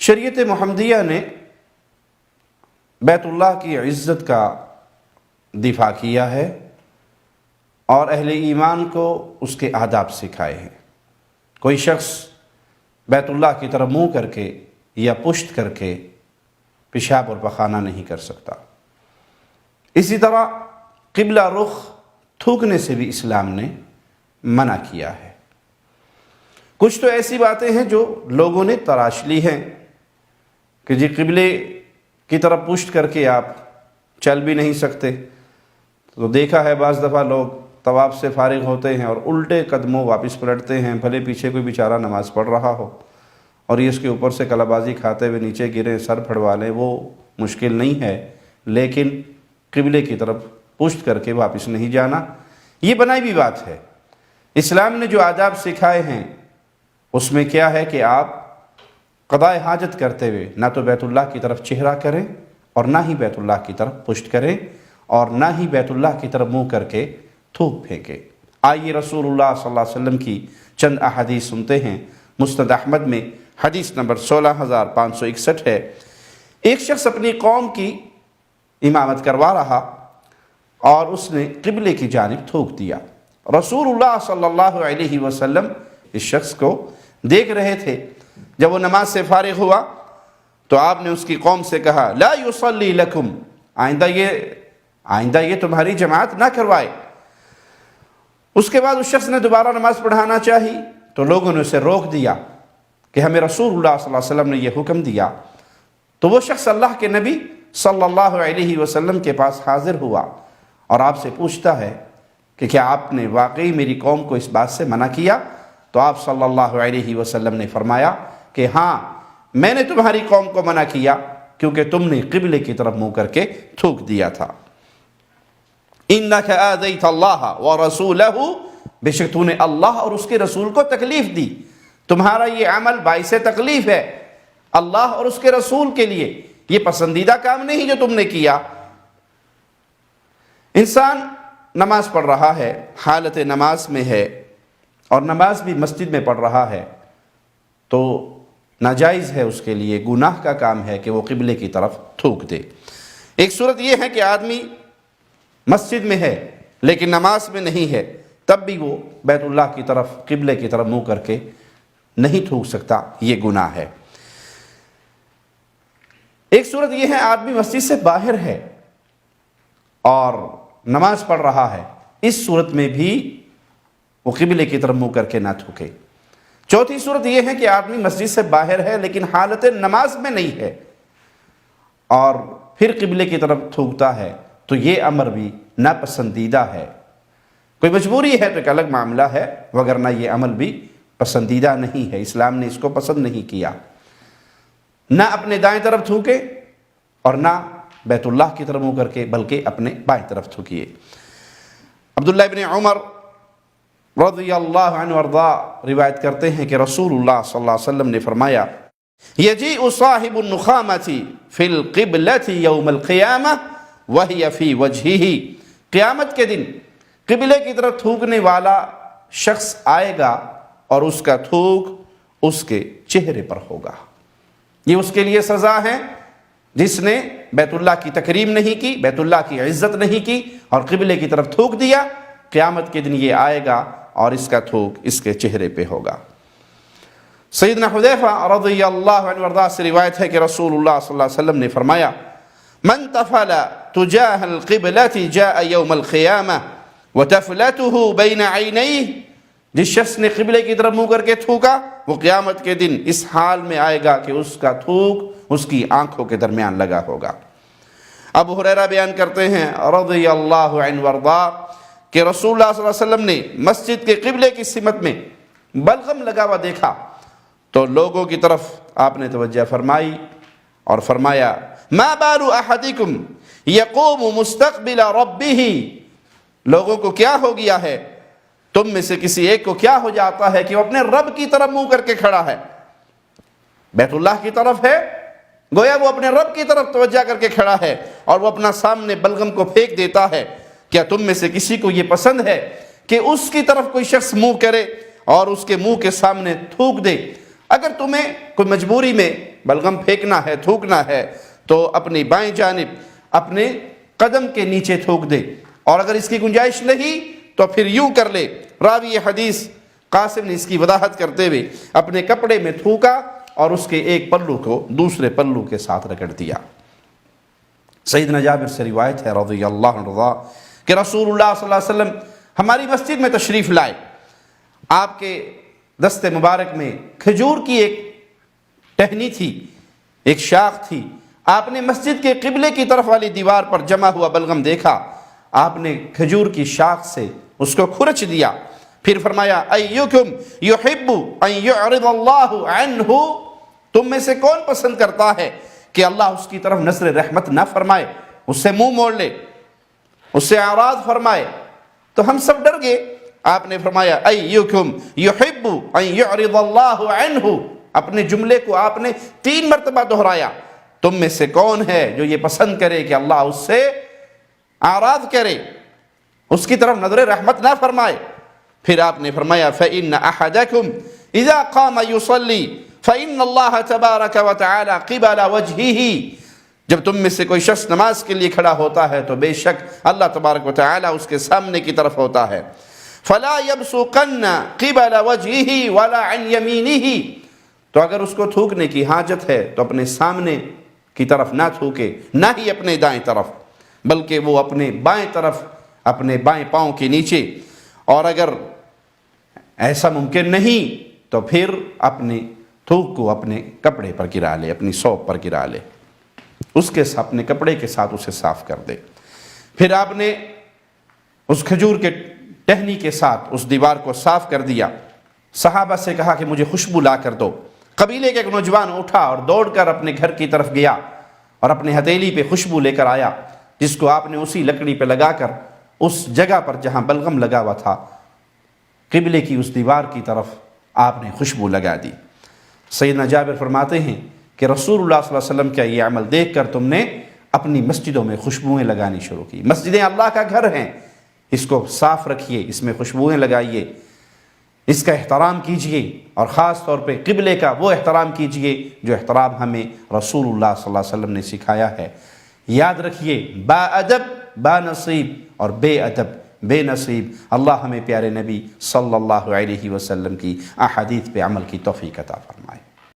شریعت محمدیہ نے بیت اللہ کی عزت کا دفاع کیا ہے اور اہل ایمان کو اس کے آداب سکھائے ہیں۔ کوئی شخص بیت اللہ کی طرف منہ کر کے یا پشت کر کے پیشاب اور پخانہ نہیں کر سکتا۔ اسی طرح قبلہ رخ تھوکنے سے بھی اسلام نے منع کیا ہے۔ کچھ تو ایسی باتیں ہیں جو لوگوں نے تراش لی ہیں کہ جی قبلے کی طرف پشت کر کے آپ چل بھی نہیں سکتے، تو دیکھا ہے بعض دفعہ لوگ طواف سے فارغ ہوتے ہیں اور الٹے قدموں واپس پلٹتے ہیں، بھلے پیچھے کوئی بیچارہ نماز پڑھ رہا ہو اور یہ اس کے اوپر سے کلا بازی کھاتے ہوئے نیچے گریں، سر پھڑوا لیں۔ وہ مشکل نہیں ہے، لیکن قبلے کی طرف پشت کر کے واپس نہیں جانا یہ بنائی بھی بات ہے۔ اسلام نے جو آداب سکھائے ہیں اس میں کیا ہے کہ آپ قضاء حاجت کرتے ہوئے نہ تو بیت اللہ کی طرف چہرہ کریں اور نہ ہی بیت اللہ کی طرف پشت کریں اور نہ ہی بیت اللہ کی طرف منہ کر کے تھوک پھینکیں۔ آئیے رسول اللہ صلی اللہ علیہ وسلم کی چند احادیث سنتے ہیں۔ مسند احمد میں حدیث نمبر 16561 ہے۔ ایک شخص اپنی قوم کی امامت کروا رہا اور اس نے قبلے کی جانب تھوک دیا۔ رسول اللہ صلی اللہ علیہ وسلم اس شخص کو دیکھ رہے تھے۔ جب وہ نماز سے فارغ ہوا تو آپ نے اس کی قوم سے کہا لا یصلی لکم، آئندہ یہ تمہاری جماعت نہ کروائے۔ اس کے بعد اس شخص نے دوبارہ نماز پڑھانا چاہی تو لوگوں نے اسے روک دیا کہ ہمیں رسول اللہ صلی اللہ علیہ وسلم نے یہ حکم دیا۔ تو وہ شخص اللہ کے نبی صلی اللہ علیہ وسلم کے پاس حاضر ہوا اور آپ سے پوچھتا ہے کہ کیا آپ نے واقعی میری قوم کو اس بات سے منع کیا؟ تو آپ صلی اللہ علیہ وسلم نے فرمایا کہ ہاں، میں نے تمہاری قوم کو منع کیا کیونکہ تم نے قبلے کی طرف منہ کر کے تھوک دیا تھا۔ اِنَّكَ آذَيْتَ اللَّهَ وَرَسُولَهُ، بے شک تو نے اللہ اور اس کے رسول کو تکلیف دی، تمہارا یہ عمل باعث تکلیف ہے اللہ اور اس کے رسول کے لیے، یہ پسندیدہ کام نہیں جو تم نے کیا۔ انسان نماز پڑھ رہا ہے، حالت نماز میں ہے اور نماز بھی مسجد میں پڑھ رہا ہے تو ناجائز ہے اس کے لیے، گناہ کا کام ہے کہ وہ قبلے کی طرف تھوک دے۔ ایک صورت یہ ہے کہ آدمی مسجد میں ہے لیکن نماز میں نہیں ہے، تب بھی وہ بیت اللہ کی طرف قبلے کی طرف منہ کر کے نہیں تھوک سکتا، یہ گناہ ہے۔ ایک صورت یہ ہے آدمی مسجد سے باہر ہے اور نماز پڑھ رہا ہے، اس صورت میں بھی وہ قبلے کی طرف منہ کر کے نہ تھوکے۔ چوتھی صورت یہ ہے کہ آدمی مسجد سے باہر ہے لیکن حالت نماز میں نہیں ہے اور پھر قبلے کی طرف تھوکتا ہے تو یہ امر بھی ناپسندیدہ ہے۔ کوئی مجبوری ہے تو ایک الگ معاملہ ہے، وگرنہ یہ عمل بھی پسندیدہ نہیں ہے، اسلام نے اس کو پسند نہیں کیا۔ نہ اپنے دائیں طرف تھوکے اور نہ بیت اللہ کی طرف منہ کر کے، بلکہ اپنے بائیں طرف تھوکیے۔ عبداللہ ابن عمر رضی اللہ عنہ وارضا روایت کرتے ہیں کہ رسول اللہ صلی اللہ علیہ وسلم نے فرمایا یجیء صاحب النخامۃ فی القبلۃ یوم القیامہ وہی فی وجہہ، قیامت کے دن قبلے کی طرف تھوکنے والا شخص آئے گا اور اس کا تھوک اس کے چہرے پر ہوگا۔ یہ اس کے لیے سزا ہے جس نے بیت اللہ کی تکریم نہیں کی، بیت اللہ کی عزت نہیں کی اور قبلے کی طرف تھوک دیا۔ قیامت کے دن یہ آئے گا اور اس کا تھوک اس کے چہرے پہ ہوگا۔ سیدنا حذیفہ رضی اللہ عنہ وارضا سے روایت ہے کہ رسول اللہ صلی اللہ علیہ وسلم نے فرمایا من تفل تجاہ القبلۃ جاء یوم القیامہ وتفلته بین عینیہ، جس شخص نے قبلے کی طرف منہ کر کے تھوکا وہ قیامت کے دن اس حال میں آئے گا کہ اس کا تھوک اس کی آنکھوں کے درمیان لگا ہوگا۔ ابو ہریرہ بیان کرتے ہیں رضی اللہ عنہ وارضا کہ رسول اللہ صلی اللہ علیہ وسلم نے مسجد کے قبلے کی سمت میں بلغم لگا ہوا دیکھا تو لوگوں کی طرف آپ نے توجہ فرمائی اور فرمایا ما بال احدکم یقوم مستقبل ربہ، لوگوں کو کیا ہو گیا ہے، تم میں سے کسی ایک کو کیا ہو جاتا ہے کہ وہ اپنے رب کی طرف منہ کر کے کھڑا ہے، بیت اللہ کی طرف ہے، گویا وہ اپنے رب کی طرف توجہ کر کے کھڑا ہے اور وہ اپنا سامنے بلغم کو پھینک دیتا ہے۔ کیا تم میں سے کسی کو یہ پسند ہے کہ اس کی طرف کوئی شخص منہ کرے اور اس کے منہ کے سامنے تھوک دے؟ اگر تمہیں کوئی مجبوری میں بلغم پھینکنا ہے، تھوکنا ہے تو اپنی بائیں جانب اپنے قدم کے نیچے تھوک دے، اور اگر اس کی گنجائش نہیں تو پھر یوں کر لے۔ راوی حدیث قاسم نے اس کی وضاحت کرتے ہوئے اپنے کپڑے میں تھوکا اور اس کے ایک پلو کو دوسرے پلو کے ساتھ رگڑ دیا۔ سیدنا جابر سے روایت ہے رضی اللہ عنہ کہ رسول اللہ صلی اللہ علیہ وسلم ہماری مسجد میں تشریف لائے، آپ کے دست مبارک میں کھجور کی ایک ٹہنی تھی، ایک شاخ تھی۔ آپ نے مسجد کے قبلے کی طرف والی دیوار پر جمع ہوا بلغم دیکھا، آپ نے کھجور کی شاخ سے اس کو کھرچ دیا، پھر فرمایا ایکم یحب ان یعرض اللہ عنہ، تم میں سے کون پسند کرتا ہے کہ اللہ اس کی طرف نظر رحمت نہ فرمائے، اس سے منہ موڑ لے، اس سے اعراض فرمائے؟ تو ہم سب ڈر گئے۔ آپ نے فرمایا ایکم یحب ان یعرض اللہ عنہ، اپنے جملے کو آپ نے 3 مرتبہ دہرایا، تم میں سے کون ہے جو یہ پسند کرے کہ اللہ اس سے اعراض کرے، اس کی طرف نظر رحمت نہ فرمائے؟ پھر آپ نے فرمایا فإن أحدكم إذا قام يصلي فإن الله تبارك وتعالى قبل وجهه، جب تم میں سے کوئی شخص نماز کے لیے کھڑا ہوتا ہے تو بے شک اللہ تبارک و تعالی اس کے سامنے کی طرف ہوتا ہے۔ فلا يبصقن قبل وجهه ولا عن يمينه، تو اگر اس کو تھوکنے کی حاجت ہے تو اپنے سامنے کی طرف نہ تھوکے، نہ ہی اپنے دائیں طرف، بلکہ وہ اپنے بائیں طرف، اپنے بائیں پاؤں کے نیچے، اور اگر ایسا ممکن نہیں تو پھر اپنے تھوک کو اپنے کپڑے پر گرا لے، اپنی ثوب پر گرا لے، اس کے اپنے کپڑے کے ساتھ اسے صاف کر دے۔ پھر آپ نے اس کھجور کے ٹہنی کے ساتھ اس دیوار کو صاف کر دیا، صحابہ سے کہا کہ مجھے خوشبو لا کر دو۔ قبیلے کا ایک نوجوان اٹھا اور دوڑ کر اپنے گھر کی طرف گیا اور اپنے ہتھیلی پہ خوشبو لے کر آیا، جس کو آپ نے اسی لکڑی پہ لگا کر اس جگہ پر جہاں بلغم لگا ہوا تھا، قبلے کی اس دیوار کی طرف آپ نے خوشبو لگا دی۔ سیدنا جابر فرماتے ہیں کہ رسول اللہ صلی اللہ علیہ وسلم کا یہ عمل دیکھ کر تم نے اپنی مسجدوں میں خوشبوئیں لگانی شروع کی۔ مسجدیں اللہ کا گھر ہیں، اس کو صاف رکھیے، اس میں خوشبوئیں لگائیے، اس کا احترام کیجئے، اور خاص طور پہ قبلے کا وہ احترام کیجئے جو احترام ہمیں رسول اللہ صلی اللہ علیہ وسلم نے سکھایا ہے۔ یاد رکھیے، با ادب با نصیب اور بے ادب بے نصیب۔ اللہ ہمیں پیارے نبی صلی اللہ علیہ وسلم کی احادیث پہ عمل کی توفیق عطا فرمائے۔